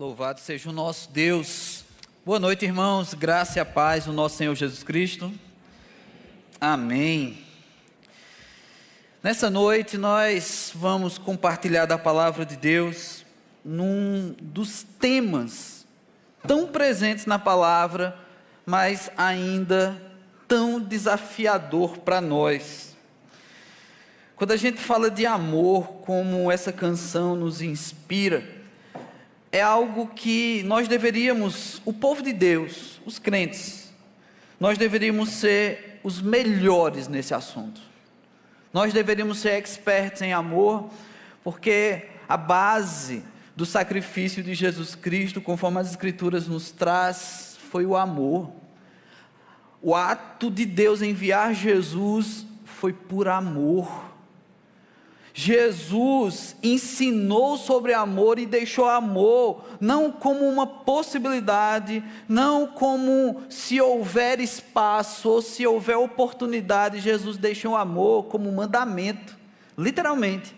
Louvado seja o nosso Deus. Boa noite, irmãos. Graça e a paz do nosso Senhor Jesus Cristo. Amém. Nessa noite nós vamos compartilhar da palavra de Deus num dos temas tão presentes na palavra, mas ainda tão desafiador para nós. Quando a gente fala de amor, como essa canção nos inspira, é algo que nós deveríamos, o povo de Deus, os crentes, nós deveríamos ser os melhores nesse assunto. Nós deveríamos ser expertos em amor, porque a base do sacrifício de Jesus Cristo, conforme as Escrituras nos traz, foi o amor. O ato de Deus enviar Jesus foi por amor. Jesus ensinou sobre amor e deixou amor não como uma possibilidade, não como se houver espaço ou se houver oportunidade. Jesus deixou o amor como mandamento, literalmente.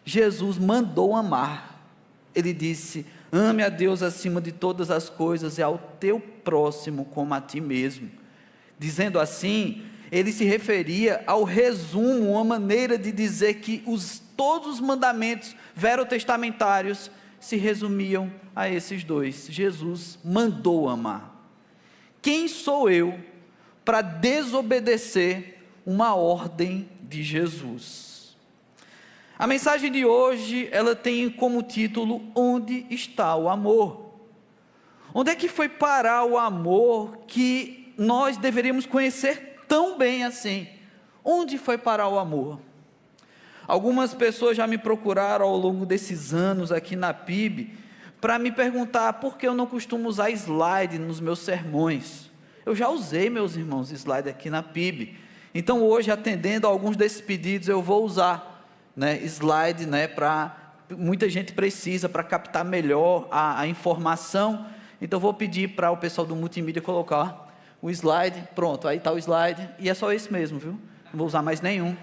Jesus mandou amar. Ele disse: ame a Deus acima de todas as coisas e ao teu próximo como a ti mesmo. Dizendo assim, ele se referia ao resumo, uma maneira de dizer que todos os mandamentos verotestamentários se resumiam a esses dois. Jesus mandou amar. Quem sou eu para desobedecer uma ordem de Jesus? A mensagem de hoje, ela tem como título: onde está o amor? Onde é que foi parar o amor que nós deveríamos conhecer tão bem assim? Onde foi parar o amor? Algumas pessoas já me procuraram ao longo desses anos aqui na PIB para me perguntar por que eu não costumo usar slide nos meus sermões. Eu já usei, meus irmãos, slide aqui na PIB. Então hoje, atendendo a alguns desses pedidos, eu vou usar slide, muita gente precisa para captar melhor a informação. Então vou pedir para o pessoal do multimídia colocar o slide. Pronto, aí está o slide, e é só esse mesmo, viu? Não vou usar mais nenhum,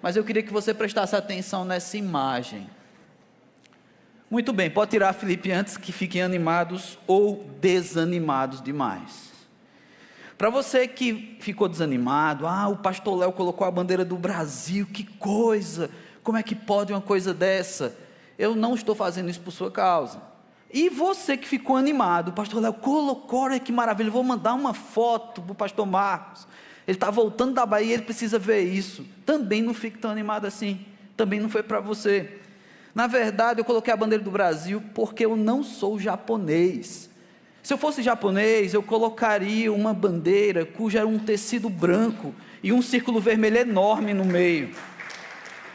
mas eu queria que você prestasse atenção nessa imagem. Muito bem, pode tirar, Felipe, antes que fiquem animados ou desanimados demais. Para você que ficou desanimado: o pastor Léo colocou a bandeira do Brasil, que coisa, como é que pode uma coisa dessa? Eu não estou fazendo isso por sua causa. E você que ficou animado: o pastor Léo colocou, olha que maravilha, vou mandar uma foto para o pastor Marcos, ele está voltando da Bahia, ele precisa ver isso. Também não fique tão animado assim, também não foi para você. Na verdade, eu coloquei a bandeira do Brasil porque eu não sou japonês. Se eu fosse japonês, eu colocaria uma bandeira cuja era um tecido branco e um círculo vermelho enorme no meio.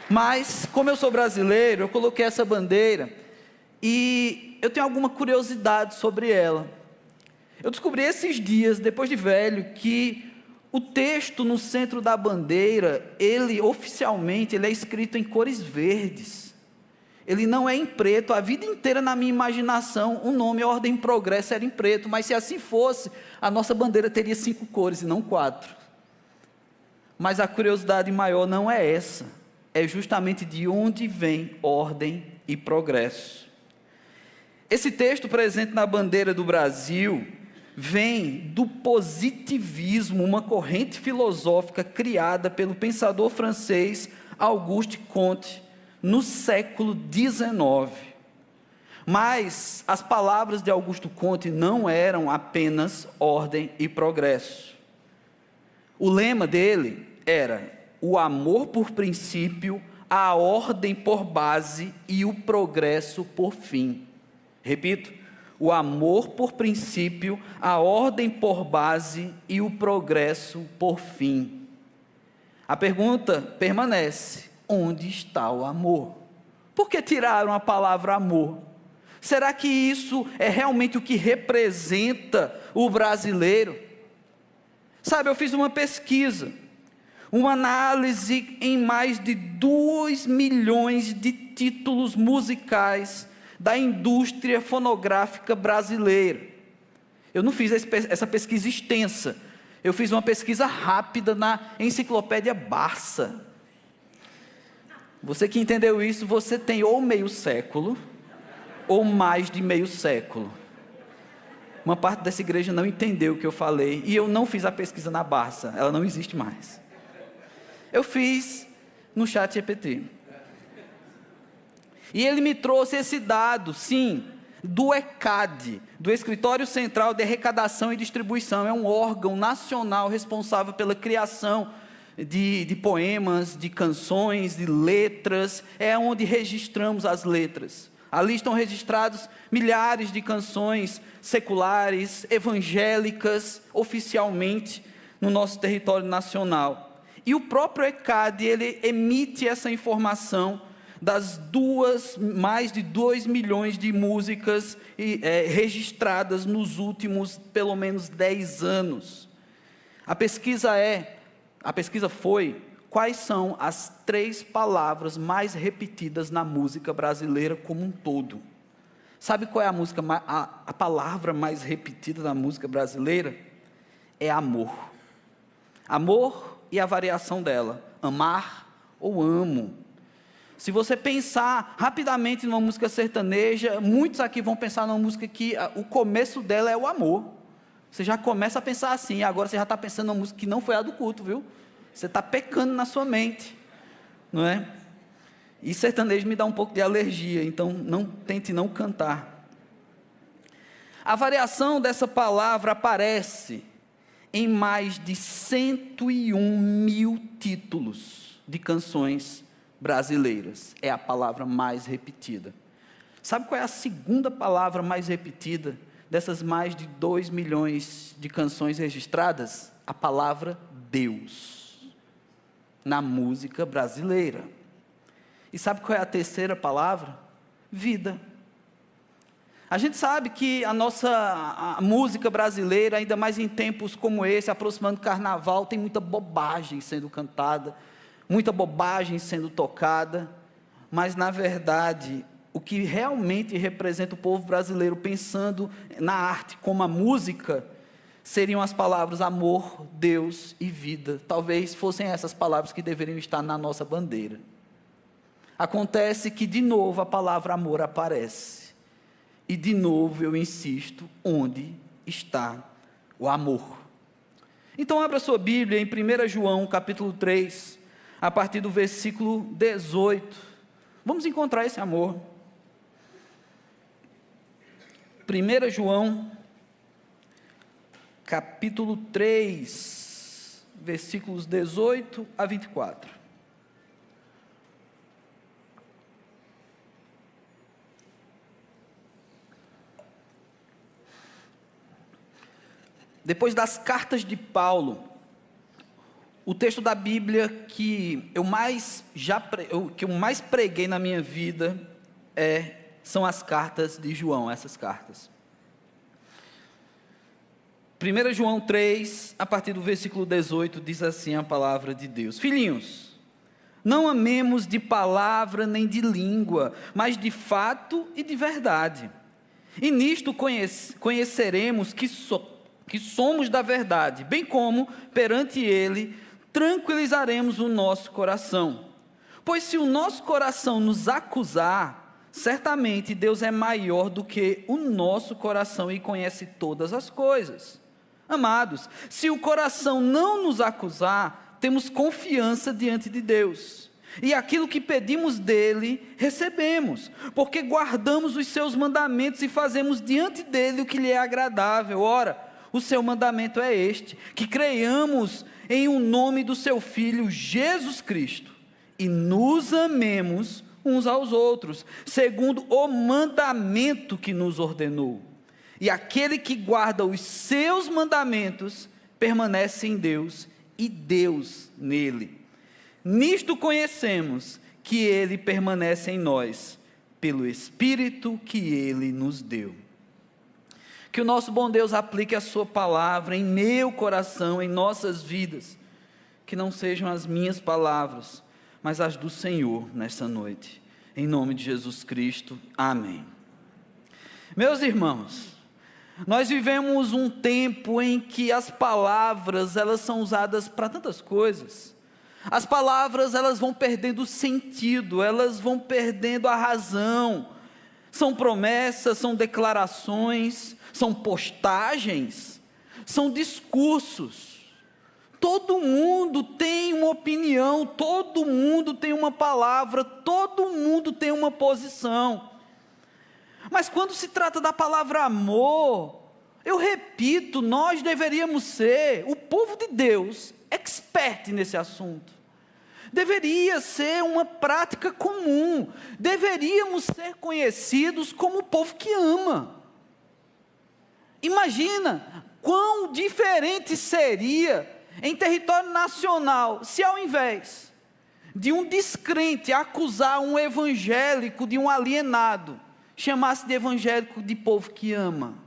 Mas, como eu sou brasileiro, eu coloquei essa bandeira e eu tenho alguma curiosidade sobre ela. Eu descobri esses dias, depois de velho, que o texto no centro da bandeira, ele oficialmente é escrito em cores verdes. Ele não é em preto. A vida inteira, na minha imaginação, o nome Ordem e Progresso era em preto, mas se assim fosse, a nossa bandeira teria 5 cores e não 4. Mas a curiosidade maior não é essa, é justamente de onde vem ordem e progresso. Esse texto presente na bandeira do Brasil vem do positivismo, uma corrente filosófica criada pelo pensador francês Auguste Comte no século XIX. Mas as palavras de Auguste Comte não eram apenas ordem e progresso. O lema dele era: o amor por princípio, a ordem por base e o progresso por fim. Repito: o amor por princípio, a ordem por base e o progresso por fim. A pergunta permanece: onde está o amor? Por que tiraram a palavra amor? Será que isso é realmente o que representa o brasileiro? Sabe, eu fiz uma pesquisa, uma análise em mais de 2 milhões de títulos musicais da indústria fonográfica brasileira. Eu não fiz essa pesquisa extensa, eu fiz uma pesquisa rápida na enciclopédia Barça. Você que entendeu isso, você tem ou meio século, ou mais de meio século. Uma parte dessa igreja não entendeu o que eu falei, e eu não fiz a pesquisa na Barça, ela não existe mais. Eu fiz no ChatGPT. E ele me trouxe esse dado, sim, do ECAD, do Escritório Central de Arrecadação e Distribuição. É um órgão nacional responsável pela criação de poemas, de canções, de letras. É onde registramos as letras. Ali estão registrados milhares de canções seculares, evangélicas, oficialmente, no nosso território nacional. E o próprio ECAD, ele emite essa informação das mais de 2 milhões de músicas registradas nos últimos, pelo menos, 10 anos. A pesquisa foi: quais são as 3 palavras mais repetidas na música brasileira como um todo? Sabe qual é a palavra mais repetida na música brasileira? É amor. Amor e a variação dela, amar ou amo. Se você pensar rapidamente numa música sertaneja, muitos aqui vão pensar numa música que o começo dela é o amor. Você já começa a pensar assim, agora você já está pensando numa música que não foi a do culto, viu? Você está pecando na sua mente, não é? E sertanejo me dá um pouco de alergia, então tente não cantar. A variação dessa palavra aparece em mais de 101 mil títulos de canções brasileiras. É a palavra mais repetida. Sabe qual é a segunda palavra mais repetida dessas mais de 2 milhões de canções registradas? A palavra Deus, na música brasileira. E sabe qual é a terceira palavra? Vida. A gente sabe que a música brasileira, ainda mais em tempos como esse, aproximando do carnaval, tem muita bobagem sendo cantada, muita bobagem sendo tocada, mas na verdade, o que realmente representa o povo brasileiro pensando na arte como a música, seriam as palavras amor, Deus e vida. Talvez fossem essas palavras que deveriam estar na nossa bandeira. Acontece que de novo a palavra amor aparece, e de novo eu insisto, onde está o amor? Então abra sua Bíblia em 1 João capítulo 3, a partir do versículo 18, vamos encontrar esse amor. 1 João, capítulo 3, versículos 18 a 24. Depois das cartas de Paulo, o texto da Bíblia que eu mais preguei na minha vida são as cartas de João, essas cartas. 1 João 3, a partir do versículo 18, diz assim a palavra de Deus: Filhinhos, não amemos de palavra nem de língua, mas de fato e de verdade. E nisto conheceremos que somos da verdade, bem como perante Ele tranquilizaremos o nosso coração. Pois se o nosso coração nos acusar, certamente Deus é maior do que o nosso coração e conhece todas as coisas. Amados, se o coração não nos acusar, temos confiança diante de Deus. E aquilo que pedimos dele, recebemos, porque guardamos os seus mandamentos e fazemos diante dele o que lhe é agradável. Ora, o seu mandamento é este, que creiamos em o nome do seu Filho Jesus Cristo, e nos amemos uns aos outros, segundo o mandamento que nos ordenou. E aquele que guarda os seus mandamentos, permanece em Deus, e Deus nele. Nisto conhecemos que ele permanece em nós, pelo Espírito que ele nos deu. Que o nosso bom Deus aplique a sua palavra em meu coração, em nossas vidas, que não sejam as minhas palavras, mas as do Senhor nessa noite, em nome de Jesus Cristo, amém. Meus irmãos, nós vivemos um tempo em que as palavras, elas são usadas para tantas coisas. As palavras, elas vão perdendo sentido, elas vão perdendo a razão. São promessas, são declarações, são postagens, são discursos. Todo mundo tem uma opinião, todo mundo tem uma palavra, todo mundo tem uma posição. Mas quando se trata da palavra amor, eu repito, nós deveríamos ser, o povo de Deus, expert nesse assunto. Deveria ser uma prática comum, deveríamos ser conhecidos como o povo que ama. Imagina quão diferente seria em território nacional se, ao invés de um descrente acusar um evangélico de um alienado, chamasse de evangélico de povo que ama.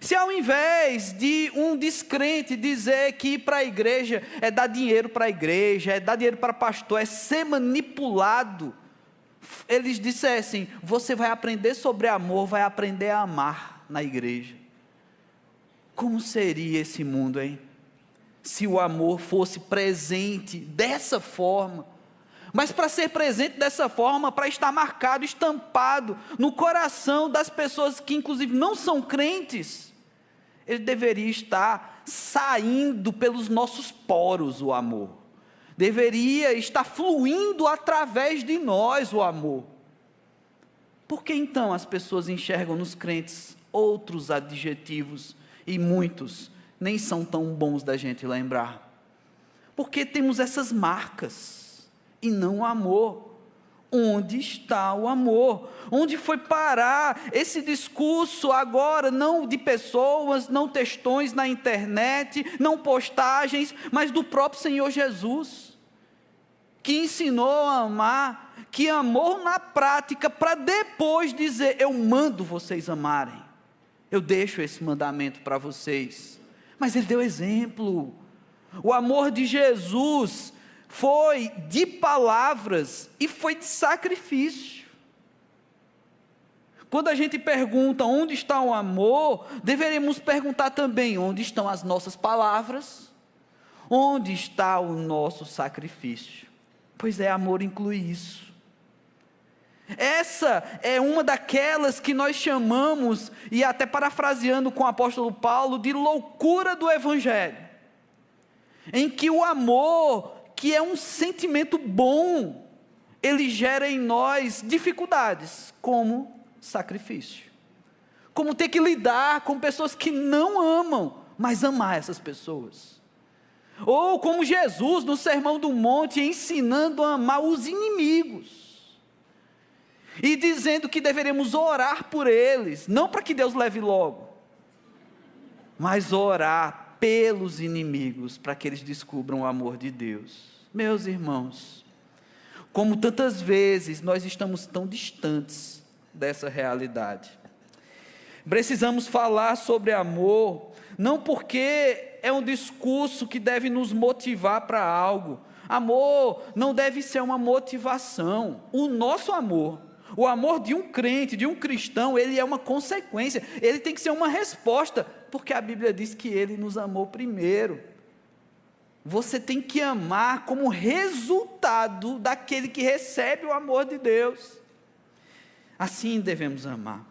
Se ao invés de um descrente dizer que ir para a igreja é dar dinheiro para a igreja, é dar dinheiro para pastor, é ser manipulado, eles dissessem: você vai aprender sobre amor, vai aprender a amar na igreja. Como seria esse mundo, hein? Se o amor fosse presente dessa forma. Mas para ser presente dessa forma, para estar marcado, estampado no coração das pessoas que inclusive não são crentes, ele deveria estar saindo pelos nossos poros o amor. Deveria estar fluindo através de nós o amor. Por que então as pessoas enxergam nos crentes outros adjetivos e muitos nem são tão bons da gente lembrar? Porque temos essas marcas e não o amor. Onde está o amor? Onde foi parar esse discurso agora, não de pessoas, não textões na internet, não postagens, mas do próprio Senhor Jesus, que ensinou a amar, que amou na prática, para depois dizer: eu mando vocês amarem, eu deixo esse mandamento para vocês. Mas ele deu exemplo. O amor de Jesus foi de palavras e foi de sacrifício. Quando a gente pergunta onde está o amor, deveríamos perguntar também onde estão as nossas palavras, onde está o nosso sacrifício. Pois é, amor inclui isso. Essa é uma daquelas que nós chamamos, e até parafraseando com o apóstolo Paulo, de loucura do evangelho, em que o amor, que é um sentimento bom, ele gera em nós dificuldades, como sacrifício, como ter que lidar com pessoas que não amam, mas amar essas pessoas, ou como Jesus no Sermão do Monte, ensinando a amar os inimigos, e dizendo que deveremos orar por eles, não para que Deus leve logo, mas orar pelos inimigos, para que eles descubram o amor de Deus. Meus irmãos, como tantas vezes nós estamos tão distantes dessa realidade. Precisamos falar sobre amor, não porque é um discurso que deve nos motivar para algo. Amor não deve ser uma motivação. O nosso amor, o amor de um crente, de um cristão, ele é uma consequência, ele tem que ser uma resposta, porque a Bíblia diz que ele nos amou primeiro. Você tem que amar como resultado daquele que recebe o amor de Deus. Assim devemos amar.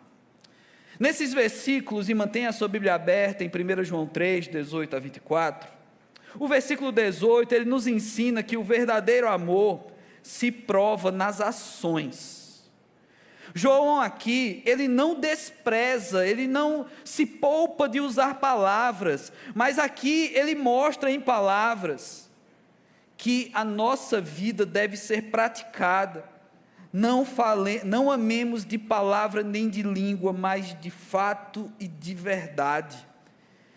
Nesses versículos, e mantenha a sua Bíblia aberta em 1 João 3, 18 a 24, o versículo 18, ele nos ensina que o verdadeiro amor se prova nas ações. João aqui, ele não despreza, ele não se poupa de usar palavras, mas aqui ele mostra em palavras que a nossa vida deve ser praticada. Não amemos de palavra nem de língua, mas de fato e de verdade.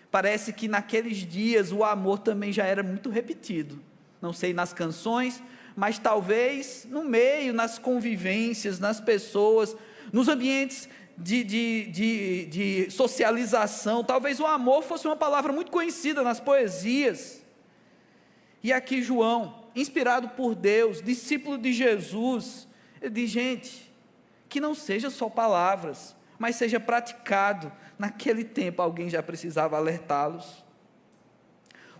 Parece que naqueles dias o amor também já era muito repetido, não sei nas canções, mas talvez no meio, nas convivências, nas pessoas, nos ambientes de socialização, talvez o amor fosse uma palavra muito conhecida nas poesias. E aqui João, inspirado por Deus, discípulo de Jesus, ele diz: gente, que não seja só palavras, mas seja praticado. Naquele tempo alguém já precisava alertá-los.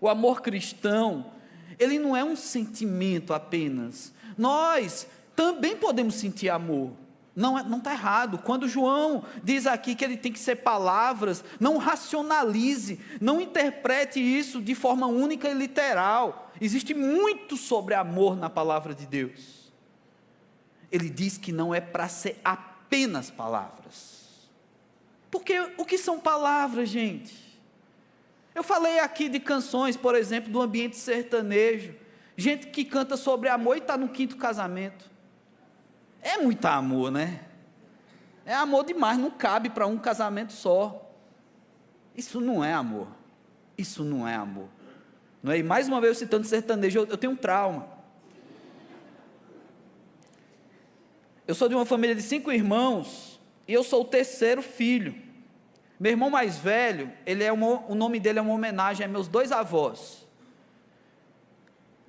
O amor cristão, ele não é um sentimento apenas. Nós também podemos sentir amor, Não está errado. Quando João diz aqui que ele tem que ser palavras, não racionalize, não interprete isso de forma única e literal. Existe muito sobre amor na palavra de Deus. Ele diz que não é para ser apenas palavras. Porque o que são palavras, gente? Eu falei aqui de canções, por exemplo, do ambiente sertanejo. Gente que canta sobre amor e está no 5º casamento. É muito amor, né? É amor demais, não cabe para um casamento só. Isso não é amor. Isso não é amor. Não é? E mais uma vez eu citando sertanejo, eu tenho um trauma. Eu sou de uma família de 5 irmãos e eu sou o 3º filho. Meu irmão mais velho, o nome dele é uma homenagem a meus 2 avós.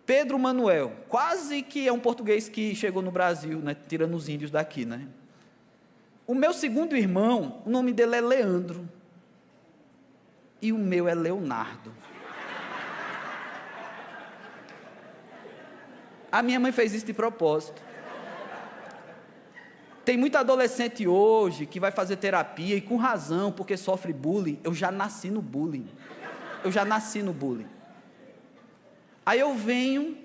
Pedro Manuel, quase que é um português que chegou no Brasil, né, tirando os índios daqui, né? O meu 2º irmão, o nome dele é Leandro, e o meu é Leonardo. A minha mãe fez isso de propósito. Tem muito adolescente hoje que vai fazer terapia, e com razão, porque sofre bullying. Eu já nasci no bullying. Aí eu venho,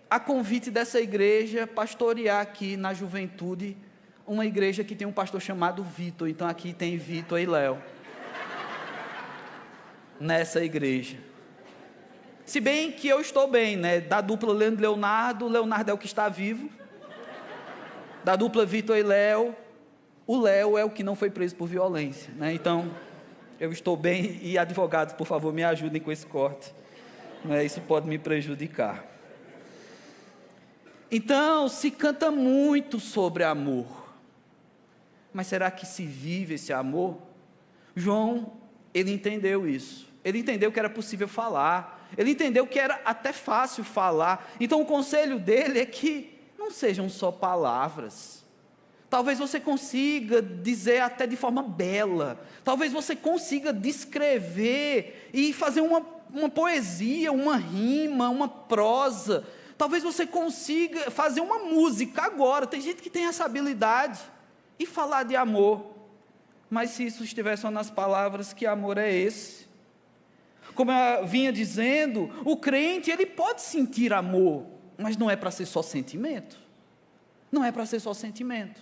a convite dessa igreja, pastorear aqui na juventude, uma igreja que tem um pastor chamado Vitor. Então aqui tem Vitor e Léo, nessa igreja. Se bem que eu estou bem, né? Da dupla Leandro e Leonardo, o Leonardo é o que está vivo. Da dupla Vitor e Léo, o Léo é o que não foi preso por violência, né? Então, eu estou bem, e advogados, por favor, me ajudem com esse corte. Isso pode me prejudicar. Então, se canta muito sobre amor, mas será que se vive esse amor? João, ele entendeu isso, ele entendeu que era possível falar, ele entendeu que era até fácil falar. Então o conselho dele é que não sejam só palavras. Talvez você consiga dizer até de forma bela, talvez você consiga descrever e fazer uma poesia, uma rima, uma prosa. Talvez você consiga fazer uma música agora. Tem gente que tem essa habilidade, e falar de amor. Mas se isso estiver só nas palavras, que amor é esse? Como eu vinha dizendo, o crente, ele pode sentir amor, mas não é para ser só sentimento. Não é para ser só sentimento.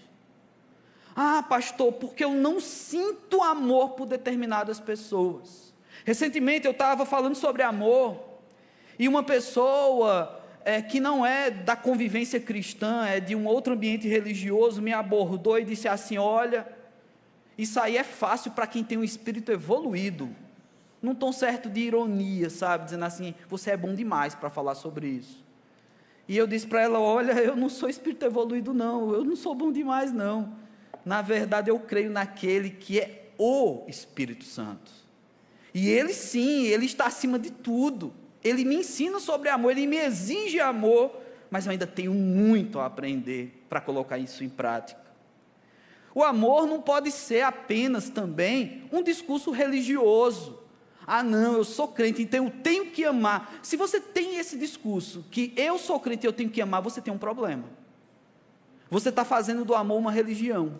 Ah, pastor, porque eu não sinto amor por determinadas pessoas. Recentemente eu estava falando sobre amor, e uma pessoa que não é da convivência cristã, é de um outro ambiente religioso, me abordou e disse assim: olha, isso aí é fácil para quem tem um espírito evoluído. Num tom certo de ironia, sabe, dizendo assim: você é bom demais para falar sobre isso. E eu disse para ela: olha, eu não sou espírito evoluído não, eu não sou bom demais não. Na verdade eu creio naquele que é o Espírito Santo. E ele sim, ele está acima de tudo. Ele me ensina sobre amor, ele me exige amor, mas eu ainda tenho muito a aprender para colocar isso em prática. O amor não pode ser apenas também um discurso religioso. Ah não, eu sou crente, então eu tenho que amar. Se você tem esse discurso, que eu sou crente e eu tenho que amar, você tem um problema. Você está fazendo do amor uma religião.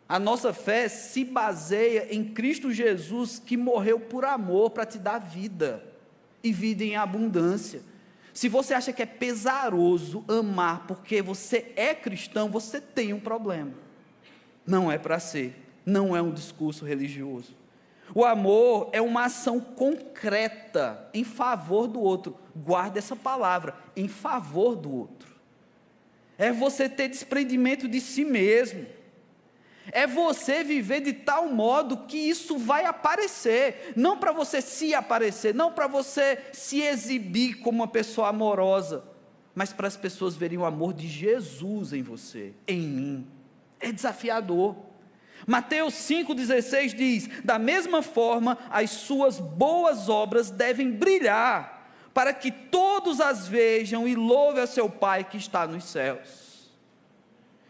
A nossa fé se baseia em Cristo Jesus, que morreu por amor para te dar vida, e vida em abundância. Se você acha que é pesaroso amar porque você é cristão, você tem um problema. Não é para ser, não é um discurso religioso. O amor é uma ação concreta em favor do outro. Guarda essa palavra, em favor do outro. É você ter desprendimento de si mesmo. É você viver de tal modo que isso vai aparecer, não para você se aparecer, não para você se exibir como uma pessoa amorosa, mas para as pessoas verem o amor de Jesus em você, em mim. É desafiador. Mateus 5,16 diz: da mesma forma, as suas boas obras devem brilhar, para que todos as vejam e louvem a seu Pai que está nos céus.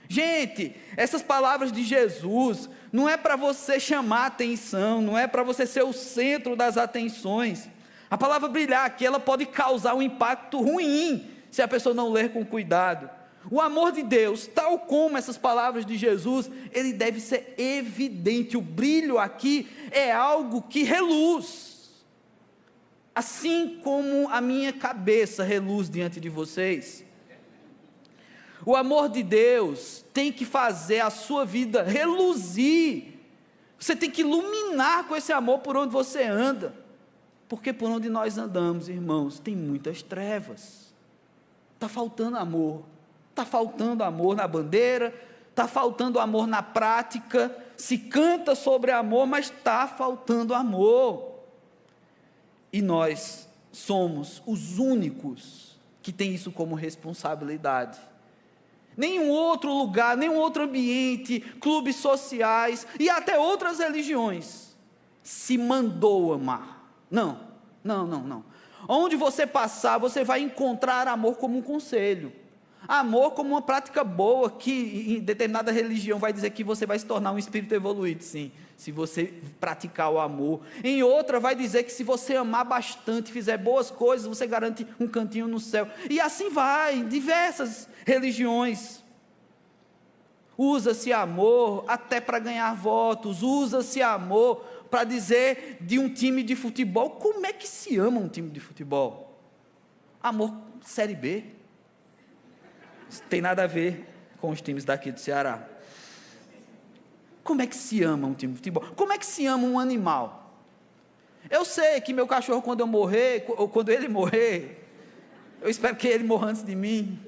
Gente, essas palavras de Jesus não é para você chamar atenção, não é para você ser o centro das atenções. A palavra brilhar aqui, ela pode causar um impacto ruim, se a pessoa não ler com cuidado. O amor de Deus, tal como essas palavras de Jesus, ele deve ser evidente. O brilho aqui é algo que reluz. Assim como a minha cabeça reluz diante de vocês. O amor de Deus tem que fazer a sua vida reluzir. Você tem que iluminar com esse amor por onde você anda. Porque por onde nós andamos, irmãos, tem muitas trevas. Está faltando amor. Está faltando amor na bandeira, está faltando amor na prática. Se canta sobre amor, mas está faltando amor. E nós somos os únicos que têm isso como responsabilidade. Nenhum outro lugar, nenhum outro ambiente, clubes sociais e até outras religiões se mandou amar. Não. Onde você passar, você vai encontrar amor como um conselho. Amor como uma prática boa, que em determinada religião vai dizer que você vai se tornar um espírito evoluído, sim, se você praticar o amor. Em outra vai dizer que se você amar bastante, fizer boas coisas, você garante um cantinho no céu. E assim vai, em diversas religiões. Usa-se amor até para ganhar votos, usa-se amor para dizer de um time de futebol. Como é que se ama um time de futebol? Amor Série B. Isso tem nada a ver com os times daqui do Ceará. Como é que se ama um time de futebol? Como é que se ama um animal? Eu sei que meu cachorro, quando eu morrer, ou quando ele morrer, eu espero que ele morra antes de mim.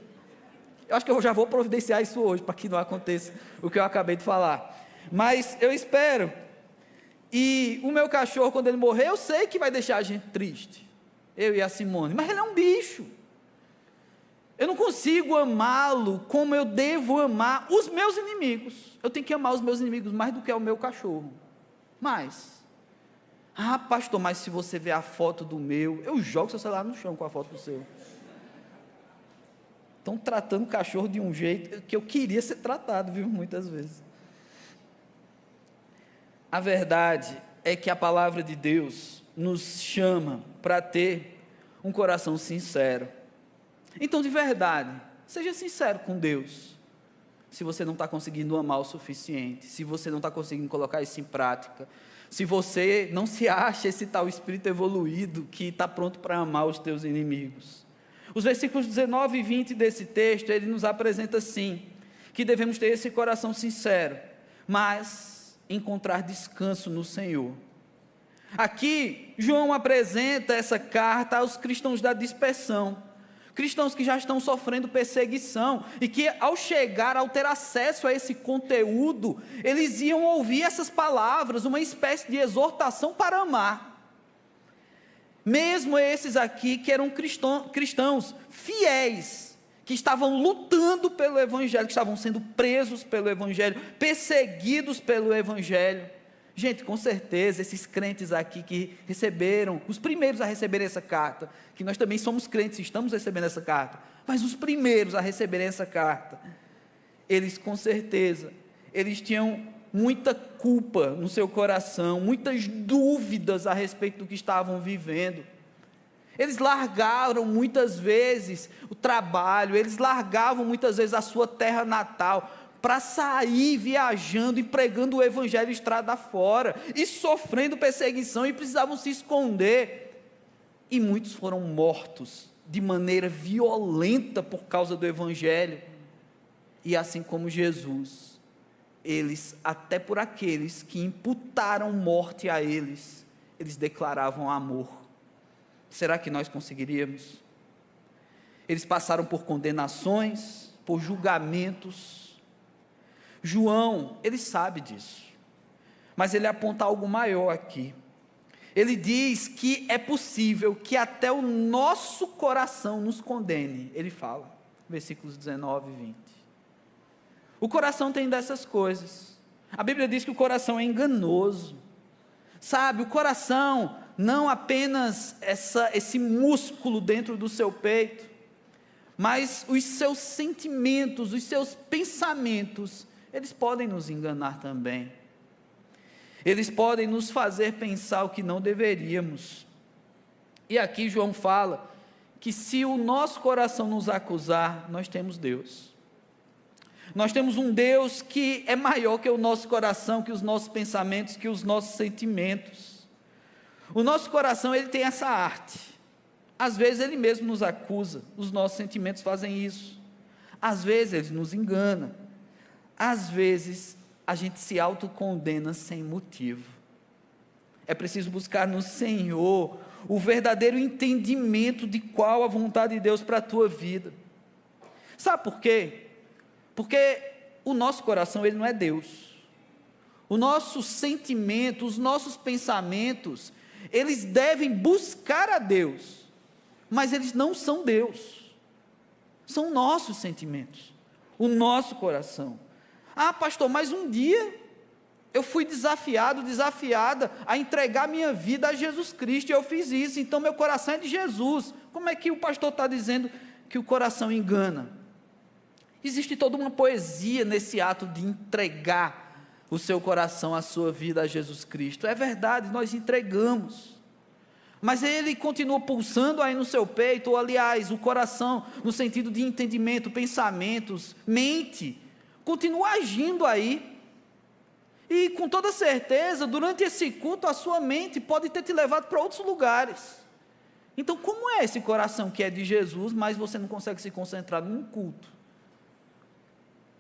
Eu acho que eu já vou providenciar isso hoje, para que não aconteça o que eu acabei de falar. Mas eu espero. E o meu cachorro, quando ele morrer, eu sei que vai deixar a gente triste. Eu e a Simone. Mas ele é um bicho. Eu não consigo amá-lo como eu devo amar os meus inimigos. Eu tenho que amar os meus inimigos mais do que o meu cachorro. Pastor, mas se você ver a foto do meu, eu jogo seu celular no chão com a foto do seu. Estão tratando o cachorro de um jeito que eu queria ser tratado, viu, muitas vezes. A verdade é que a palavra de Deus nos chama para ter um coração sincero. Então, de verdade, seja sincero com Deus. Se você não está conseguindo amar o suficiente, se você não está conseguindo colocar isso em prática, se você não se acha esse tal espírito evoluído que está pronto para amar os teus inimigos. Os versículos 19 e 20 desse texto, ele nos apresenta assim, que devemos ter esse coração sincero, mas encontrar descanso no Senhor. Aqui, João apresenta essa carta aos cristãos da dispersão, cristãos que já estão sofrendo perseguição, e que ao chegar, ao ter acesso a esse conteúdo, eles iam ouvir essas palavras, uma espécie de exortação para amar. Mesmo esses aqui que eram cristãos fiéis, que estavam lutando pelo Evangelho, que estavam sendo presos pelo Evangelho, perseguidos pelo Evangelho. Gente, com certeza, esses crentes aqui que receberam, os primeiros a receberem essa carta, que nós também somos crentes e estamos recebendo essa carta, mas os primeiros a receberem essa carta, eles com certeza, eles tinham muita culpa no seu coração, muitas dúvidas a respeito do que estavam vivendo. Eles largaram muitas vezes o trabalho, eles largavam muitas vezes a sua terra natal, para sair viajando e pregando o Evangelho estrada fora, e sofrendo perseguição, e precisavam se esconder, e muitos foram mortos de maneira violenta por causa do Evangelho, e assim como Jesus, eles, até por aqueles que imputaram morte a eles, eles declaravam amor. Será que nós conseguiríamos? Eles passaram por condenações, por julgamentos. João, ele sabe disso, mas ele aponta algo maior aqui. Ele diz que é possível que até o nosso coração nos condene. Ele fala, versículos 19 e 20. O coração tem dessas coisas. A Bíblia diz que o coração é enganoso. Sabe, o coração não apenas esse músculo dentro do seu peito, mas os seus sentimentos, os seus pensamentos, eles podem nos enganar também. Eles podem nos fazer pensar o que não deveríamos. E aqui João fala que se o nosso coração nos acusar, nós temos Deus. Nós temos um Deus que é maior que o nosso coração, que os nossos pensamentos, que os nossos sentimentos. O nosso coração, ele tem essa arte. Às vezes ele mesmo nos acusa, os nossos sentimentos fazem isso. Às vezes ele nos engana. Às vezes a gente se autocondena sem motivo. É preciso buscar no Senhor o verdadeiro entendimento de qual a vontade de Deus para a tua vida. Sabe por quê? Porque o nosso coração, ele não é Deus. O nosso sentimento, os nossos pensamentos, eles devem buscar a Deus, mas eles não são Deus. São nossos sentimentos, o nosso coração. Ah, pastor, mas um dia eu fui desafiada a entregar minha vida a Jesus Cristo, e eu fiz isso, então meu coração é de Jesus. Como é que o pastor está dizendo que o coração engana? Existe toda uma poesia nesse ato de entregar o seu coração, a sua vida a Jesus Cristo. É verdade, nós entregamos, mas ele continua pulsando aí no seu peito, ou aliás, o coração, no sentido de entendimento, pensamentos, mente, continua agindo aí, e com toda certeza, durante esse culto, a sua mente pode ter te levado para outros lugares. Então, como é esse coração que é de Jesus, mas você não consegue se concentrar num culto?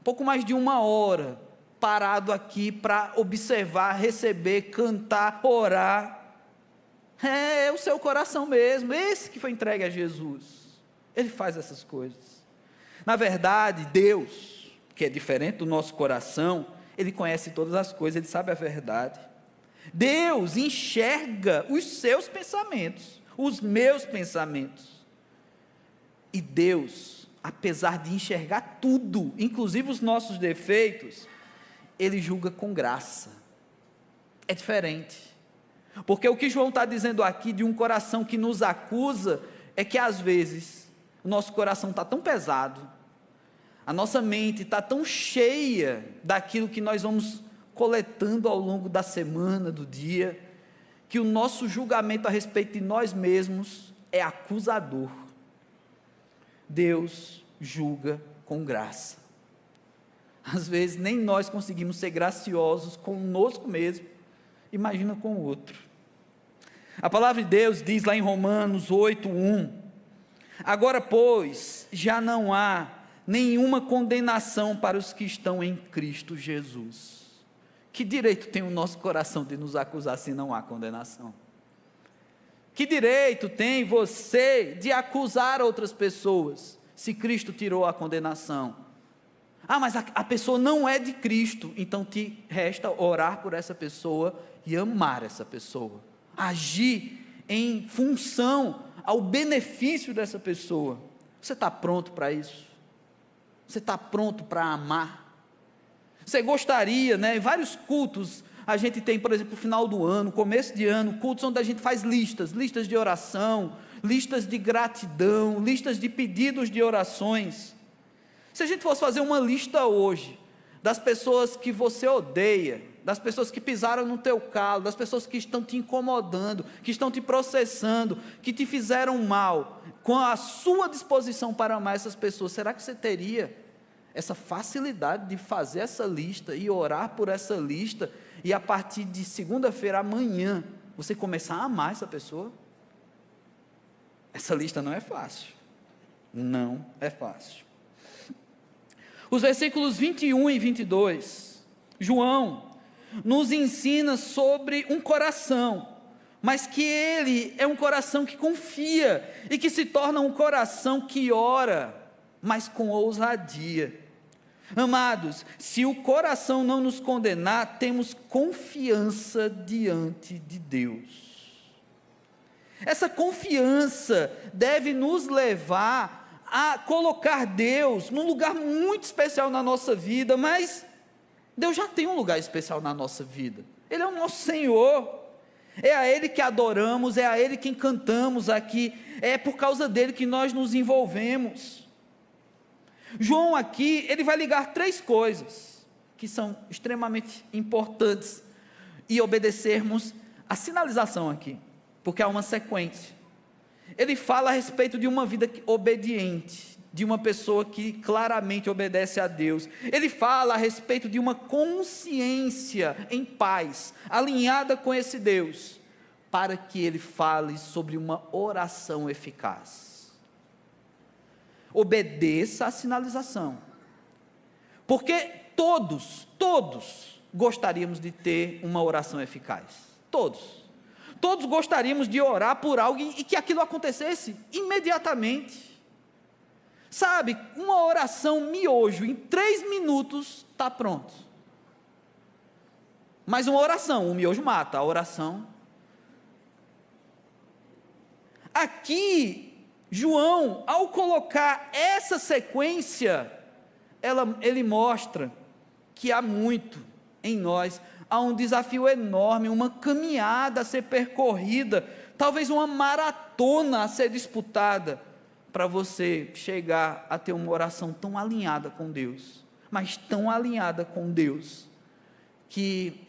Pouco mais de 1 hora, parado aqui para observar, receber, cantar, orar. É o seu coração mesmo, esse que foi entregue a Jesus. Ele faz essas coisas. Na verdade, Deus, que é diferente do nosso coração, Ele conhece todas as coisas, Ele sabe a verdade. Deus enxerga os seus pensamentos, os meus pensamentos. E Deus, apesar de enxergar tudo, inclusive os nossos defeitos, Ele julga com graça. É diferente. Porque o que João está dizendo aqui de um coração que nos acusa, é que às vezes, o nosso coração está tão pesado, a nossa mente está tão cheia daquilo que nós vamos coletando ao longo da semana, do dia, que o nosso julgamento a respeito de nós mesmos é acusador. Deus julga com graça. Às vezes nem nós conseguimos ser graciosos conosco mesmo, imagina com o outro. A palavra de Deus diz lá em Romanos 8:1: agora, pois, já não há nenhuma condenação para os que estão em Cristo Jesus. Que direito tem o nosso coração de nos acusar se não há condenação? Que direito tem você de acusar outras pessoas se Cristo tirou a condenação? Ah, mas a pessoa não é de Cristo, então te resta orar por essa pessoa e amar essa pessoa, agir em função ao benefício dessa pessoa. Você está pronto para isso? Você está pronto para amar? Você gostaria, em vários cultos, a gente tem, por exemplo, no final do ano, começo de ano, cultos onde a gente faz listas de oração, listas de gratidão, listas de pedidos de orações. Se a gente fosse fazer uma lista hoje, das pessoas que você odeia, das pessoas que pisaram no teu calo, das pessoas que estão te incomodando, que estão te processando, que te fizeram mal, com a sua disposição para amar essas pessoas, será que você teria essa facilidade de fazer essa lista e orar por essa lista, e a partir de segunda-feira, amanhã, você começar a amar essa pessoa? Essa lista não é fácil, não é fácil. Os versículos 21 e 22, João nos ensina sobre um coração, mas que ele é um coração que confia, e que se torna um coração que ora, mas com ousadia. Amados, se o coração não nos condenar, temos confiança diante de Deus. Essa confiança deve nos levar a colocar Deus num lugar muito especial na nossa vida, mas Deus já tem um lugar especial na nossa vida. Ele é o nosso Senhor, é a Ele que adoramos, é a Ele que cantamos aqui, é por causa dEle que nós nos envolvemos. João aqui, ele vai ligar 3 coisas, que são extremamente importantes, e obedecermos a sinalização aqui, porque há uma sequência. Ele fala a respeito de uma vida obediente, de uma pessoa que claramente obedece a Deus. Ele fala a respeito de uma consciência em paz, alinhada com esse Deus, para que ele fale sobre uma oração eficaz. Obedeça à sinalização, porque todos gostaríamos de ter uma oração eficaz, todos gostaríamos de orar por algo e que aquilo acontecesse imediatamente. Sabe, uma oração miojo, em 3 minutos está pronto. Mas uma oração, o miojo mata, a oração. Aqui, João, ao colocar essa sequência, ele mostra que há muito em nós, há um desafio enorme, uma caminhada a ser percorrida, talvez uma maratona a ser disputada, para você chegar a ter uma oração tão alinhada com Deus, mas tão alinhada com Deus, que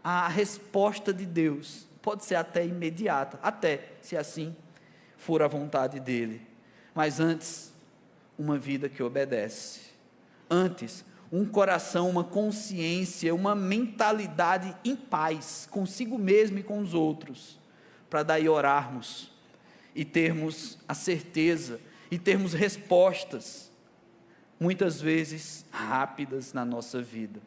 a resposta de Deus pode ser até imediata, até se assim for a vontade dEle. Mas antes, uma vida que obedece. Antes, um coração, uma consciência, uma mentalidade em paz, consigo mesmo e com os outros, para daí orarmos e termos a certeza e termos respostas, muitas vezes rápidas na nossa vida.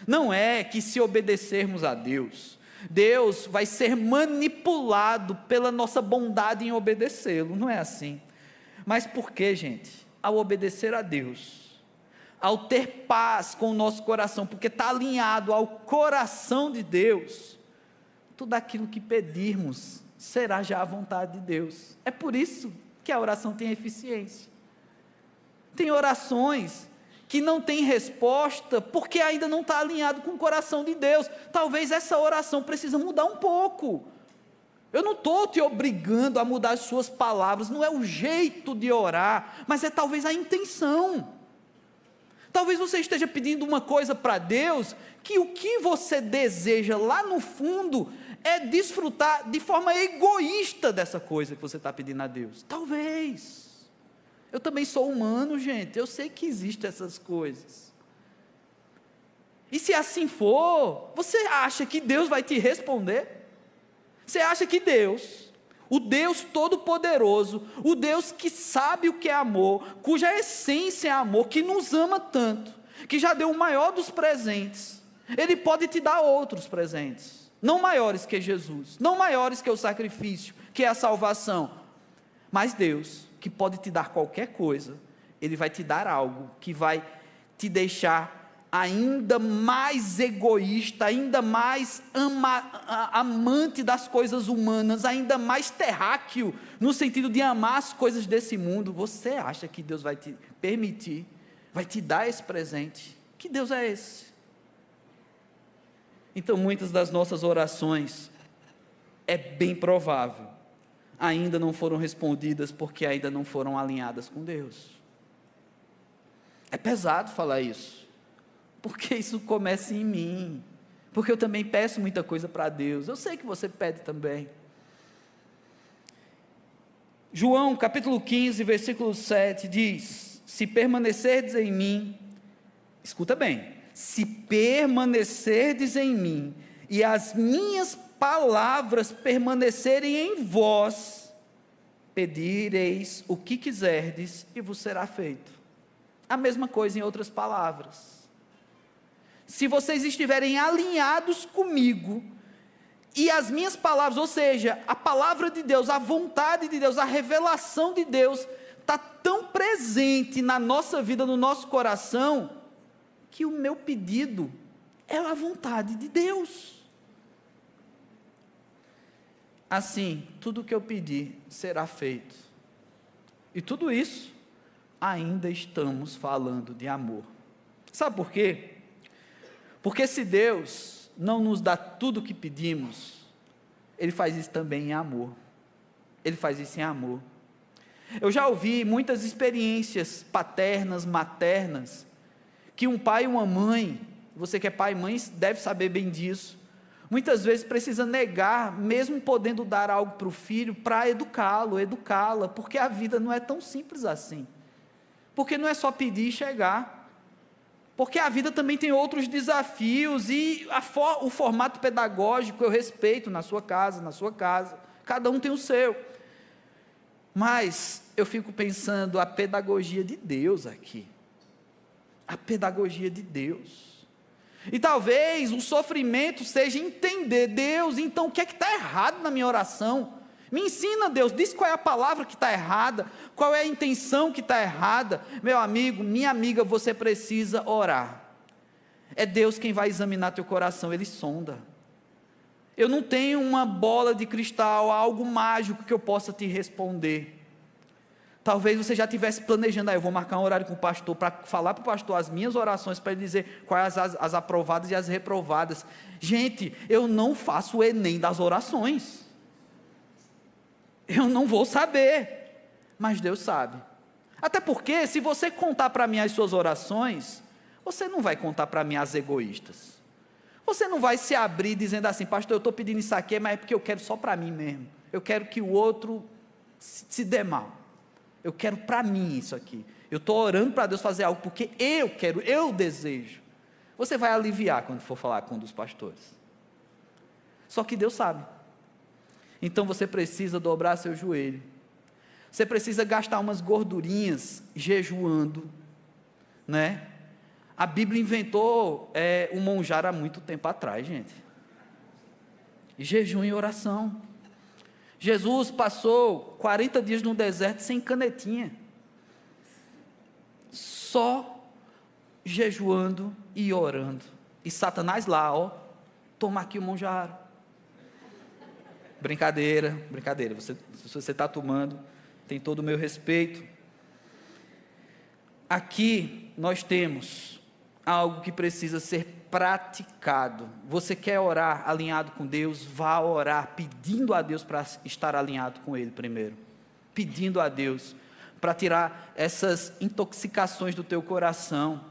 Não é que se obedecermos a Deus, Deus vai ser manipulado pela nossa bondade em obedecê-lo, não é assim. Mas por que, gente? Ao obedecer a Deus, ao ter paz com o nosso coração, porque está alinhado ao coração de Deus, tudo aquilo que pedirmos será já a vontade de Deus. É por isso que a oração tem eficiência. Tem orações que não têm resposta, porque ainda não está alinhado com o coração de Deus. Talvez essa oração precisa mudar um pouco. Eu não estou te obrigando a mudar as suas palavras, não é o jeito de orar, mas é talvez a intenção. Talvez você esteja pedindo uma coisa para Deus, que o que você deseja lá no fundo é desfrutar de forma egoísta dessa coisa que você está pedindo a Deus. Talvez. Eu também sou humano, gente, eu sei que existem essas coisas. E se assim for, você acha que Deus vai te responder? Você acha que Deus, o Deus Todo-Poderoso, o Deus que sabe o que é amor, cuja essência é amor, que nos ama tanto, que já deu o maior dos presentes, Ele pode te dar outros presentes, não maiores que Jesus, não maiores que o sacrifício, que é a salvação, mas Deus, que pode te dar qualquer coisa, Ele vai te dar algo que vai te deixar ainda mais egoísta, ainda mais amante das coisas humanas, ainda mais terráqueo, no sentido de amar as coisas desse mundo. Você acha que Deus vai te permitir, vai te dar esse presente? Que Deus é esse? Então, muitas das nossas orações, é bem provável, ainda não foram respondidas, porque ainda não foram alinhadas com Deus. É pesado falar isso, porque isso começa em mim, porque eu também peço muita coisa para Deus, eu sei que você pede também. João capítulo 15, versículo 7 diz: se permanecerdes em mim, escuta bem, se permanecerdes em mim, e as minhas palavras permanecerem em vós, pedireis o que quiserdes, e vos será feito. A mesma coisa em outras palavras. Se vocês estiverem alinhados comigo, e as minhas palavras, ou seja, a palavra de Deus, a vontade de Deus, a revelação de Deus, está tão presente na nossa vida, no nosso coração, que o meu pedido é a vontade de Deus. Assim, tudo o que eu pedir será feito. E tudo isso, ainda estamos falando de amor. Sabe por quê? Porque se Deus não nos dá tudo o que pedimos, Ele faz isso também em amor. Ele faz isso em amor. Eu já ouvi muitas experiências paternas, maternas, que um pai e uma mãe, você que é pai e mãe deve saber bem disso, muitas vezes precisa negar, mesmo podendo dar algo para o filho, para educá-lo, educá-la, porque a vida não é tão simples assim. Porque não é só pedir e chegar. Porque a vida também tem outros desafios e o formato pedagógico eu respeito na sua casa, cada um tem o seu. Mas eu fico pensando a pedagogia de Deus aqui. A pedagogia de Deus. E talvez o sofrimento seja entender, Deus, então o que é que está errado na minha oração? Me ensina, Deus, diz qual é a palavra que está errada, qual é a intenção que está errada. Meu amigo, minha amiga, você precisa orar. É Deus quem vai examinar teu coração, Ele sonda. Eu não tenho uma bola de cristal, algo mágico que eu possa te responder. Talvez você já estivesse planejando, eu vou marcar um horário com o pastor, para falar para o pastor as minhas orações, para ele dizer quais as aprovadas e as reprovadas. Gente, eu não faço o Enem das orações. Eu não vou saber, mas Deus sabe. Até porque, se você contar para mim as suas orações, você não vai contar para mim as egoístas. Você não vai se abrir dizendo assim, pastor, eu estou pedindo isso aqui, mas é porque eu quero só para mim mesmo. Eu quero que o outro se dê mal. Eu quero para mim isso aqui. Eu estou orando para Deus fazer algo porque eu quero, eu desejo. Você vai aliviar quando for falar com um dos pastores. Só que Deus sabe. Então você precisa dobrar seu joelho. Você precisa gastar umas gordurinhas jejuando, né? A Bíblia inventou o monjar há muito tempo atrás, gente. Jejum e oração. Jesus passou 40 dias no deserto sem canetinha. Só jejuando e orando. E Satanás lá, toma aqui o monjar. Brincadeira, se você está tomando, tem todo o meu respeito. Aqui nós temos algo que precisa ser praticado. Você quer orar alinhado com Deus? Vá orar pedindo a Deus para estar alinhado com Ele primeiro. Pedindo a Deus para tirar essas intoxicações do teu coração,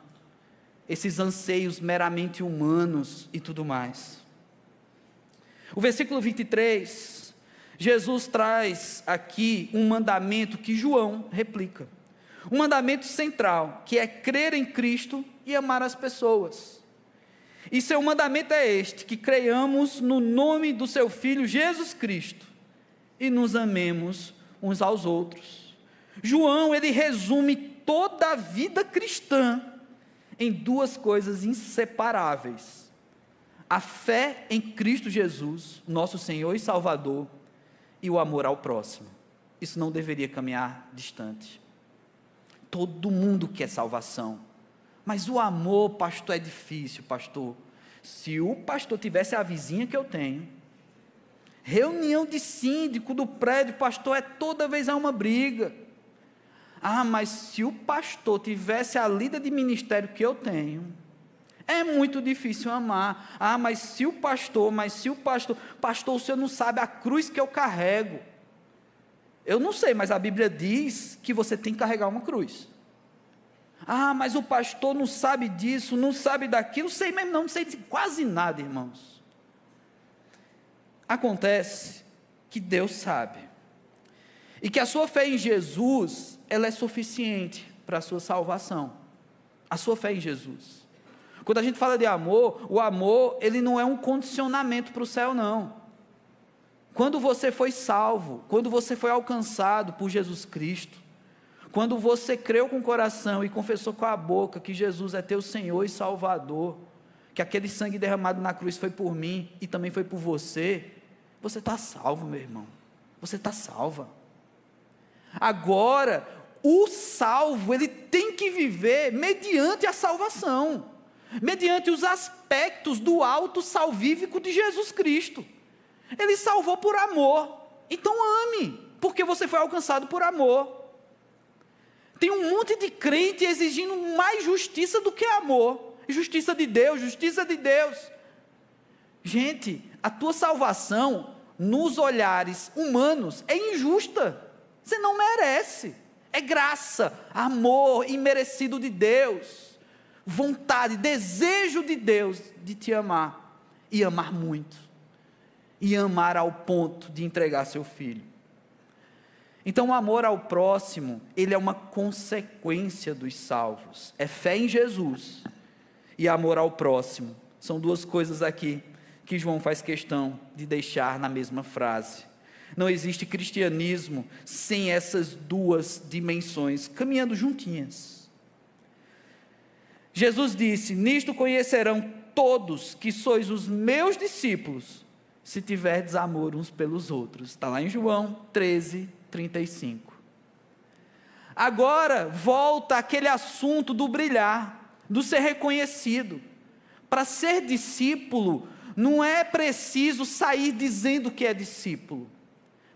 esses anseios meramente humanos e tudo mais. O versículo 23, Jesus traz aqui um mandamento que João replica. Um mandamento central, que é crer em Cristo e amar as pessoas. E seu mandamento é este, que creiamos no nome do seu Filho Jesus Cristo e nos amemos uns aos outros. João, ele resume toda a vida cristã em duas coisas inseparáveis: a fé em Cristo Jesus, nosso Senhor e Salvador, e o amor ao próximo. Isso não deveria caminhar distante. Todo mundo quer salvação, mas o amor, pastor, é difícil, pastor. Se o pastor tivesse a vizinha que eu tenho, reunião de síndico do prédio, pastor, toda vez há uma briga. Mas se o pastor tivesse a líder de ministério que eu tenho, é muito difícil amar. Mas se o pastor, pastor, o senhor não sabe a cruz que eu carrego. Eu não sei, mas a Bíblia diz que você tem que carregar uma cruz. Mas o pastor não sabe disso, não sabe daquilo, não sei mesmo não sei de quase nada, irmãos. Acontece que Deus sabe, e que a sua fé em Jesus, ela é suficiente para a sua salvação, a sua fé em Jesus. Quando a gente fala de amor, o amor, ele não é um condicionamento para o céu, não. Quando você foi salvo, quando você foi alcançado por Jesus Cristo, quando você creu com o coração e confessou com a boca que Jesus é teu Senhor e Salvador, que aquele sangue derramado na cruz foi por mim e também foi por você, você está salvo, meu irmão, você está salva. Agora, o salvo, ele tem que viver mediante a salvação, mediante os aspectos do auto salvífico de Jesus Cristo. Ele salvou por amor, então ame, porque você foi alcançado por amor. Tem um monte de crente exigindo mais justiça do que amor, justiça de Deus. Gente, a tua salvação, nos olhares humanos, é injusta, você não merece, é graça, amor imerecido de Deus, vontade, desejo de Deus de te amar, e amar muito, e amar ao ponto de entregar seu filho. Então o amor ao próximo, ele é uma consequência dos salvos. É fé em Jesus e amor ao próximo. São duas coisas aqui que João faz questão de deixar na mesma frase. Não existe cristianismo sem essas duas dimensões, caminhando juntinhas. Jesus disse: nisto conhecerão todos que sois os meus discípulos, se tiverdes amor uns pelos outros. Está lá em João 13:35. Agora volta aquele assunto do brilhar, do ser reconhecido. Para ser discípulo, não é preciso sair dizendo que é discípulo,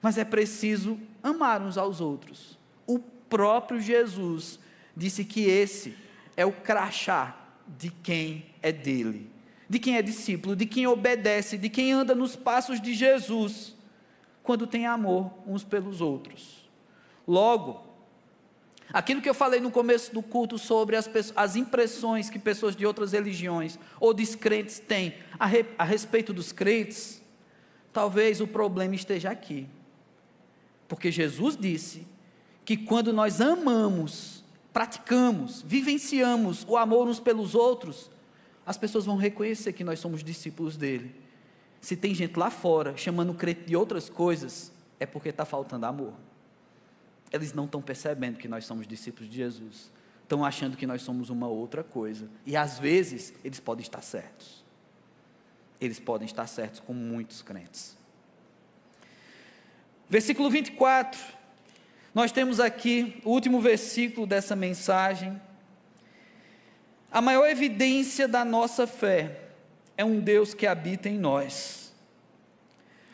mas é preciso amar uns aos outros. O próprio Jesus disse que esse é o crachá de quem é dele, de quem é discípulo, de quem obedece, de quem anda nos passos de Jesus, quando tem amor uns pelos outros. Logo, aquilo que eu falei no começo do culto sobre as impressões que pessoas de outras religiões ou descrentes têm a respeito dos crentes, talvez o problema esteja aqui. Porque Jesus disse que quando nós amamos, praticamos, vivenciamos o amor uns pelos outros, as pessoas vão reconhecer que nós somos discípulos dele. Se tem gente lá fora chamando o crente de outras coisas, é porque está faltando amor. Eles não estão percebendo que nós somos discípulos de Jesus, estão achando que nós somos uma outra coisa, e às vezes eles podem estar certos. Eles podem estar certos, como muitos crentes. Versículo 24, nós temos aqui o último versículo dessa mensagem. A maior evidência da nossa fé é um Deus que habita em nós.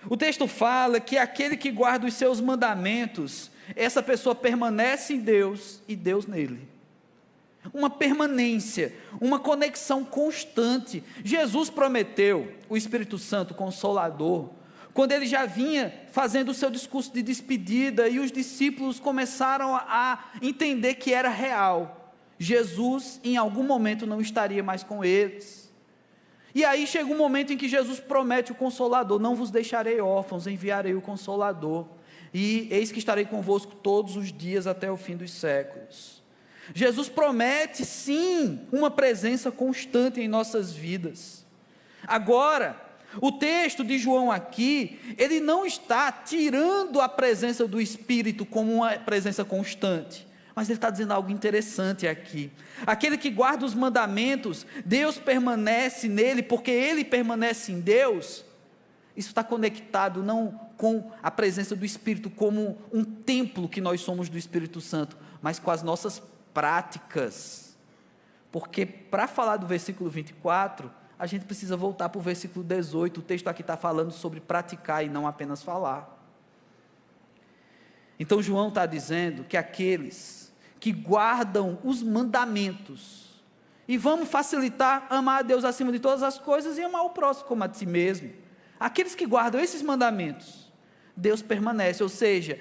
O texto fala que aquele que guarda os seus mandamentos, essa pessoa permanece em Deus e Deus nele. Uma permanência, uma conexão constante. Jesus prometeu o Espírito Santo Consolador, quando ele já vinha fazendo o seu discurso de despedida, e os discípulos começaram a entender que era real. Jesus, em algum momento, não estaria mais com eles. E aí chega um momento em que Jesus promete o Consolador: não vos deixarei órfãos, enviarei o Consolador, e eis que estarei convosco todos os dias até o fim dos séculos. Jesus promete, sim, uma presença constante em nossas vidas. Agora, o texto de João aqui, ele não está tirando a presença do Espírito como uma presença constante, mas ele está dizendo algo interessante aqui. Aquele que guarda os mandamentos, Deus permanece nele, porque ele permanece em Deus. Isso está conectado não com a presença do Espírito como um templo que nós somos do Espírito Santo, mas com as nossas práticas. Porque para falar do versículo 24, a gente precisa voltar para o versículo 18, o texto aqui está falando sobre praticar e não apenas falar. Então João está dizendo que aqueles que guardam os mandamentos, e vamos facilitar, amar a Deus acima de todas as coisas e amar o próximo como a ti mesmo, aqueles que guardam esses mandamentos, Deus permanece, ou seja,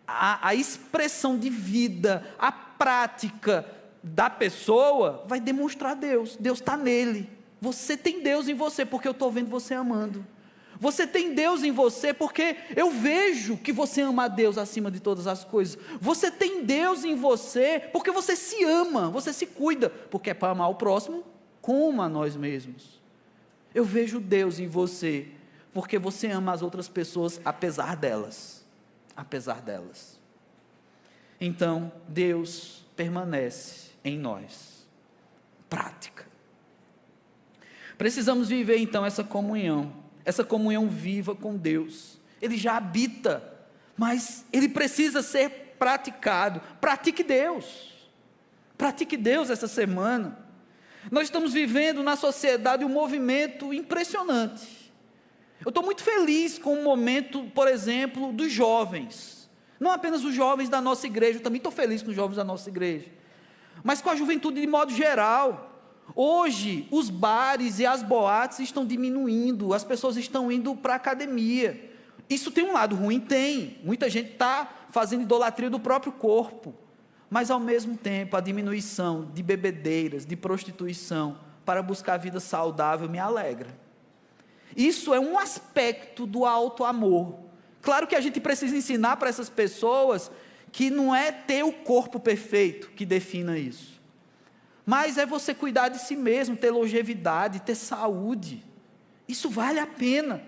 a expressão de vida, a prática da pessoa vai demonstrar Deus está nele. Você tem Deus em você, porque eu estou vendo você amando. Você tem Deus em você, porque eu vejo que você ama a Deus acima de todas as coisas. Você tem Deus em você, porque você se ama, você se cuida, porque é para amar o próximo como a nós mesmos. Eu vejo Deus em você, porque você ama as outras pessoas apesar delas. Apesar delas. Então, Deus permanece em nós. Prática. Precisamos viver então essa comunhão viva com Deus. Ele já habita, mas ele precisa ser praticado. Pratique Deus essa semana. Nós estamos vivendo na sociedade um movimento impressionante. Eu estou muito feliz com o momento, por exemplo, dos jovens, não apenas os jovens da nossa igreja, eu também estou feliz com os jovens da nossa igreja, mas com a juventude de modo geral. Hoje, os bares e as boates estão diminuindo, as pessoas estão indo para a academia. Isso tem um lado ruim? Tem. Muita gente está fazendo idolatria do próprio corpo. Mas, ao mesmo tempo, a diminuição de bebedeiras, de prostituição, para buscar vida saudável, me alegra. Isso é um aspecto do alto amor Claro que a gente precisa ensinar para essas pessoas que não é ter o corpo perfeito que defina isso, mas é você cuidar de si mesmo, ter longevidade, ter saúde. Isso vale a pena.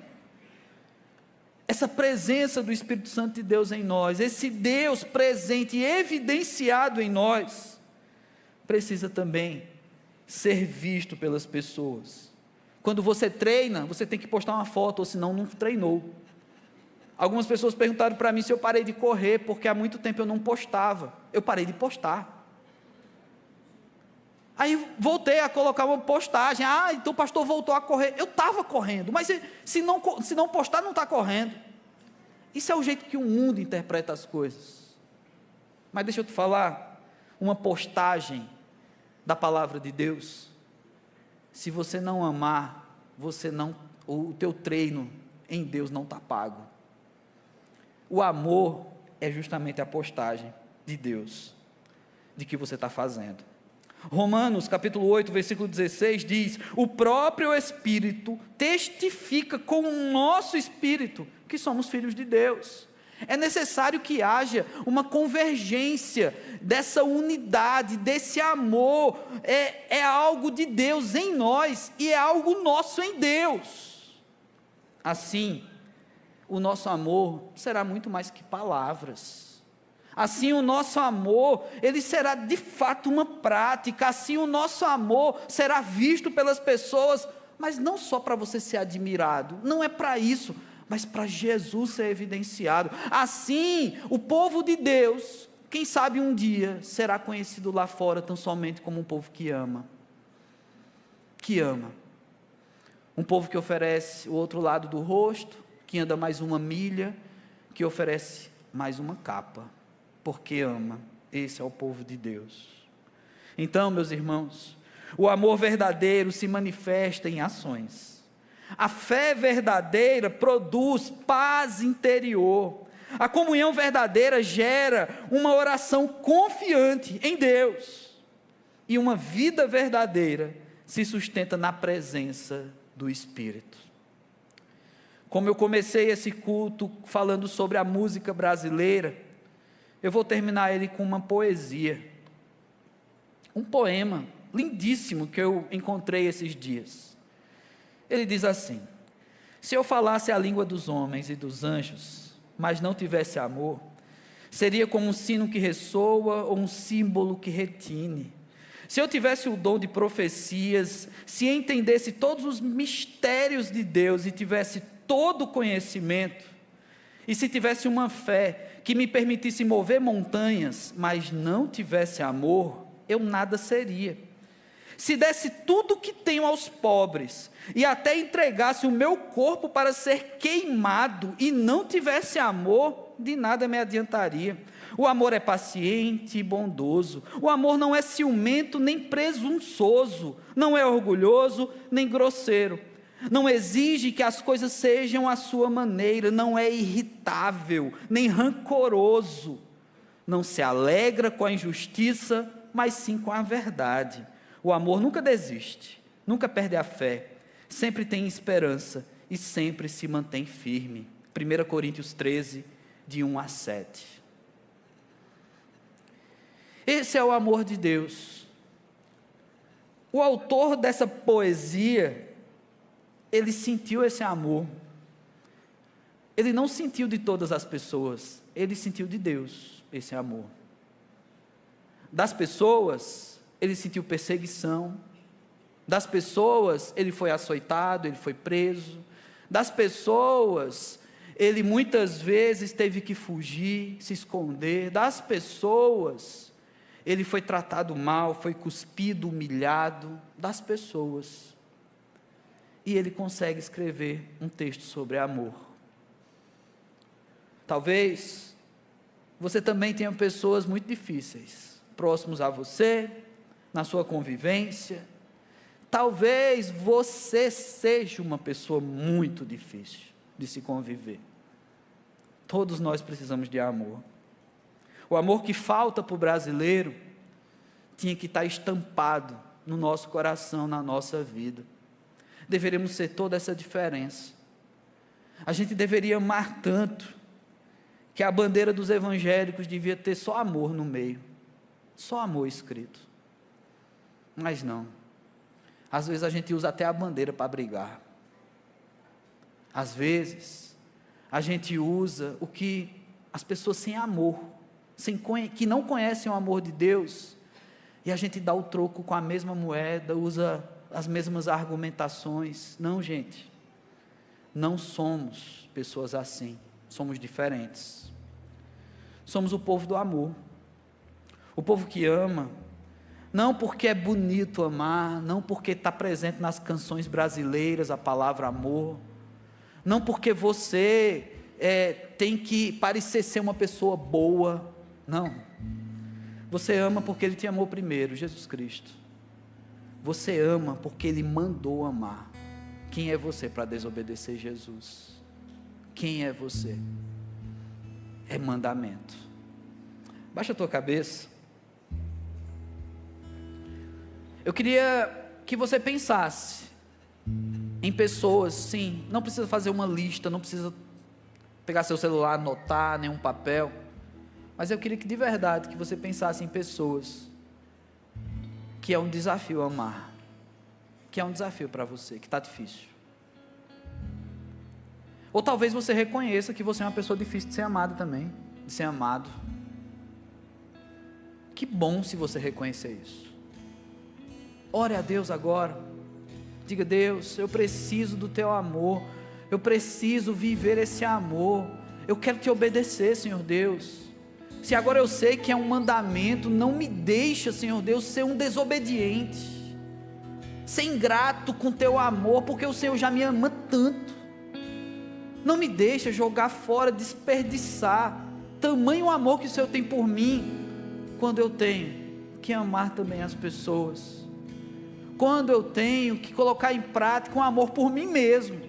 Essa presença do Espírito Santo de Deus em nós, esse Deus presente e evidenciado em nós, precisa também ser visto pelas pessoas. Quando você treina, você tem que postar uma foto, ou senão não treinou. Algumas pessoas perguntaram para mim se eu parei de correr, porque há muito tempo eu não postava. Eu parei de postar. Aí voltei a colocar uma postagem. Então o pastor voltou a correr. Eu estava correndo, mas se não postar, não está correndo. Isso é o jeito que o mundo interpreta as coisas. Mas deixa eu te falar, uma postagem da palavra de Deus, se você não amar, o teu treino em Deus não está pago. O amor é justamente a postagem de Deus, de que você está fazendo. Romanos capítulo 8, versículo 16 diz: o próprio Espírito testifica com o nosso espírito que somos filhos de Deus. É necessário que haja uma convergência dessa unidade, desse amor. É algo de Deus em nós e é algo nosso em Deus. Assim, o nosso amor será muito mais que palavras. Assim, o nosso amor, ele será de fato uma prática. Assim, o nosso amor será visto pelas pessoas, mas não só para você ser admirado, não é para isso, mas para Jesus ser evidenciado. Assim, o povo de Deus, quem sabe um dia, será conhecido lá fora tão somente como um povo que ama. Que ama. Um povo que oferece o outro lado do rosto, que anda mais uma milha, que oferece mais uma capa, porque ama. Esse é o povo de Deus. Então, meus irmãos, o amor verdadeiro se manifesta em ações. A fé verdadeira produz paz interior. A comunhão verdadeira gera uma oração confiante em Deus. E uma vida verdadeira se sustenta na presença do Espírito. Como eu comecei esse culto falando sobre a música brasileira, eu vou terminar ele com uma poesia. Um poema lindíssimo que eu encontrei esses dias. Ele diz assim: se eu falasse a língua dos homens e dos anjos, mas não tivesse amor, seria como um sino que ressoa ou um símbolo que retine. Se eu tivesse o dom de profecias, se entendesse todos os mistérios de Deus e tivesse todo o conhecimento, e se tivesse uma fé que me permitisse mover montanhas, mas não tivesse amor, eu nada seria. Se desse tudo o que tenho aos pobres, e até entregasse o meu corpo para ser queimado, e não tivesse amor, de nada me adiantaria. O amor é paciente e bondoso. O amor não é ciumento nem presunçoso, não é orgulhoso nem grosseiro. Não exige que as coisas sejam à sua maneira, não é irritável, nem rancoroso. Não se alegra com a injustiça, mas sim com a verdade. O amor nunca desiste, nunca perde a fé, sempre tem esperança e sempre se mantém firme. 1 Coríntios 13, de 1 a 7. Esse é o amor de Deus. O autor dessa poesia, ele sentiu esse amor. Ele não sentiu de todas as pessoas, ele sentiu de Deus esse amor. Das pessoas, ele sentiu perseguição. Das pessoas, ele foi açoitado, ele foi preso. Das pessoas, ele muitas vezes teve que fugir, se esconder. Das pessoas, ele foi tratado mal, foi cuspido, humilhado. Das pessoas. E ele consegue escrever um texto sobre amor. Talvez você também tenha pessoas muito difíceis, próximos a você, na sua convivência. Talvez você seja uma pessoa muito difícil de se conviver. Todos nós precisamos de amor. O amor que falta para o brasileiro tinha que estar estampado no nosso coração, na nossa vida. Deveríamos ser toda essa diferença. A gente deveria amar tanto que a bandeira dos evangélicos devia ter só amor no meio, só amor escrito. Mas não. Às vezes a gente usa até a bandeira para brigar. Às vezes a gente usa o que as pessoas sem amor, que não conhecem o amor de Deus, e a gente dá o troco com a mesma moeda, usa as mesmas argumentações. Não, gente, não somos pessoas assim, somos diferentes. Somos o povo do amor, o povo que ama, não porque é bonito amar, não porque está presente nas canções brasileiras a palavra amor, não porque você tem que parecer ser uma pessoa boa, não. Você ama porque Ele te amou primeiro, Jesus Cristo. Você ama porque Ele mandou amar. Quem é você para desobedecer Jesus? Quem é você? É mandamento. Baixa a tua cabeça. Eu queria que você pensasse em pessoas, sim, não precisa fazer uma lista, não precisa pegar seu celular, anotar, nenhum papel, mas eu queria que de verdade, que você pensasse em pessoas que é um desafio amar, que é um desafio para você, que está difícil. Ou talvez você reconheça que você é uma pessoa difícil de ser amada também, de ser amado. Que bom se você reconhecer isso. Ore a Deus agora, diga: Deus, eu preciso do teu amor, eu preciso viver esse amor, eu quero te obedecer, Senhor Deus. Se agora eu sei que é um mandamento, não me deixa, Senhor Deus, ser um desobediente, ser ingrato com teu amor, porque o Senhor já me ama tanto. Não me deixa jogar fora, desperdiçar tamanho amor que o Senhor tem por mim, quando eu tenho que amar também as pessoas, quando eu tenho que colocar em prática um amor por mim mesmo,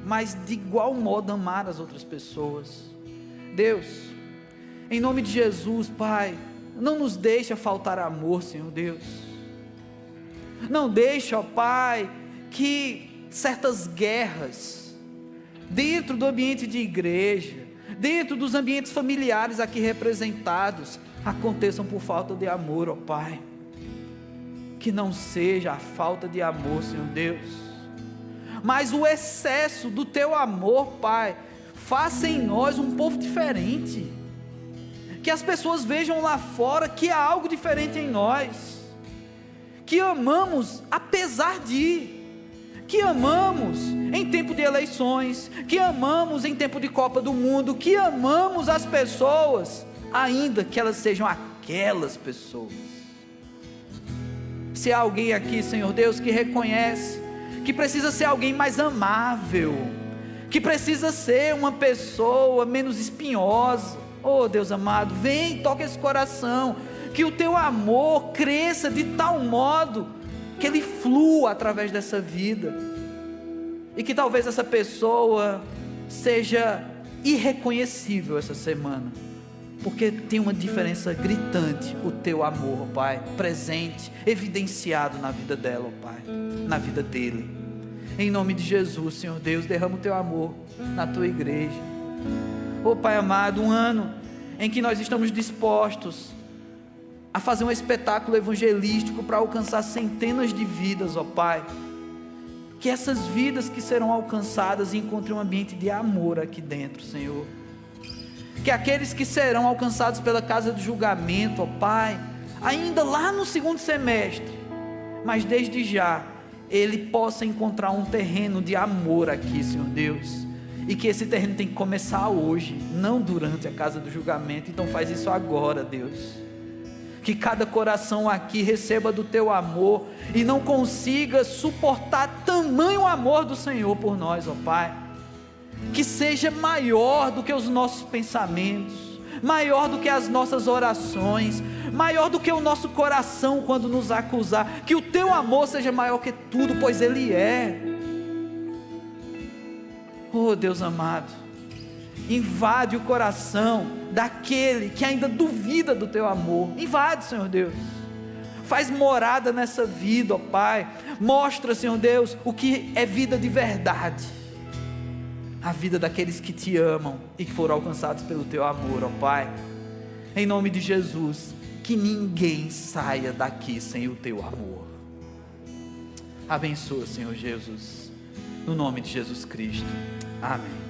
mas de igual modo amar as outras pessoas. Deus, em nome de Jesus, Pai, não nos deixa faltar amor, Senhor Deus. Não deixa, ó Pai, que certas guerras dentro do ambiente de igreja, dentro dos ambientes familiares aqui representados, aconteçam por falta de amor, ó Pai. Que não seja a falta de amor, Senhor Deus, mas o excesso do teu amor, Pai, faça em nós um povo diferente, que as pessoas vejam lá fora que há algo diferente em nós, que amamos apesar de, que amamos em tempo de eleições, que amamos em tempo de Copa do Mundo, que amamos as pessoas, ainda que elas sejam aquelas pessoas. Se há alguém aqui, Senhor Deus, que reconhece que precisa ser alguém mais amável, que precisa ser uma pessoa menos espinhosa, oh Deus amado, vem, toca esse coração, que o teu amor cresça de tal modo que ele flua através dessa vida, e que talvez essa pessoa seja irreconhecível essa semana, porque tem uma diferença gritante, o teu amor, Pai, presente, evidenciado na vida dela, Pai, na vida dele. Em nome de Jesus, Senhor Deus, derrama o teu amor na tua igreja. Oh Pai amado, um ano em que nós estamos dispostos a fazer um espetáculo evangelístico para alcançar centenas de vidas, ó Pai. Que essas vidas que serão alcançadas encontrem um ambiente de amor aqui dentro, Senhor. Que aqueles que serão alcançados pela casa do julgamento, ó Pai, ainda lá no segundo semestre, mas desde já, ele possa encontrar um terreno de amor aqui, Senhor Deus, e que esse terreno tem que começar hoje, não durante a casa do julgamento. Então faz isso agora, Deus, que cada coração aqui receba do teu amor, e não consiga suportar tamanho amor do Senhor por nós, ó Pai, que seja maior do que os nossos pensamentos, maior do que as nossas orações, maior do que o nosso coração quando nos acusar, que o teu amor seja maior que tudo, pois ele é. Oh Deus amado, invade o coração daquele que ainda duvida do teu amor, invade, Senhor Deus, faz morada nessa vida, ó Pai, mostra, Senhor Deus, o que é vida de verdade. a vida daqueles que te amam e que foram alcançados pelo teu amor, ó Pai. Em nome de Jesus, que ninguém saia daqui sem o teu amor. Abençoa, Senhor Jesus, no nome de Jesus Cristo. Amém.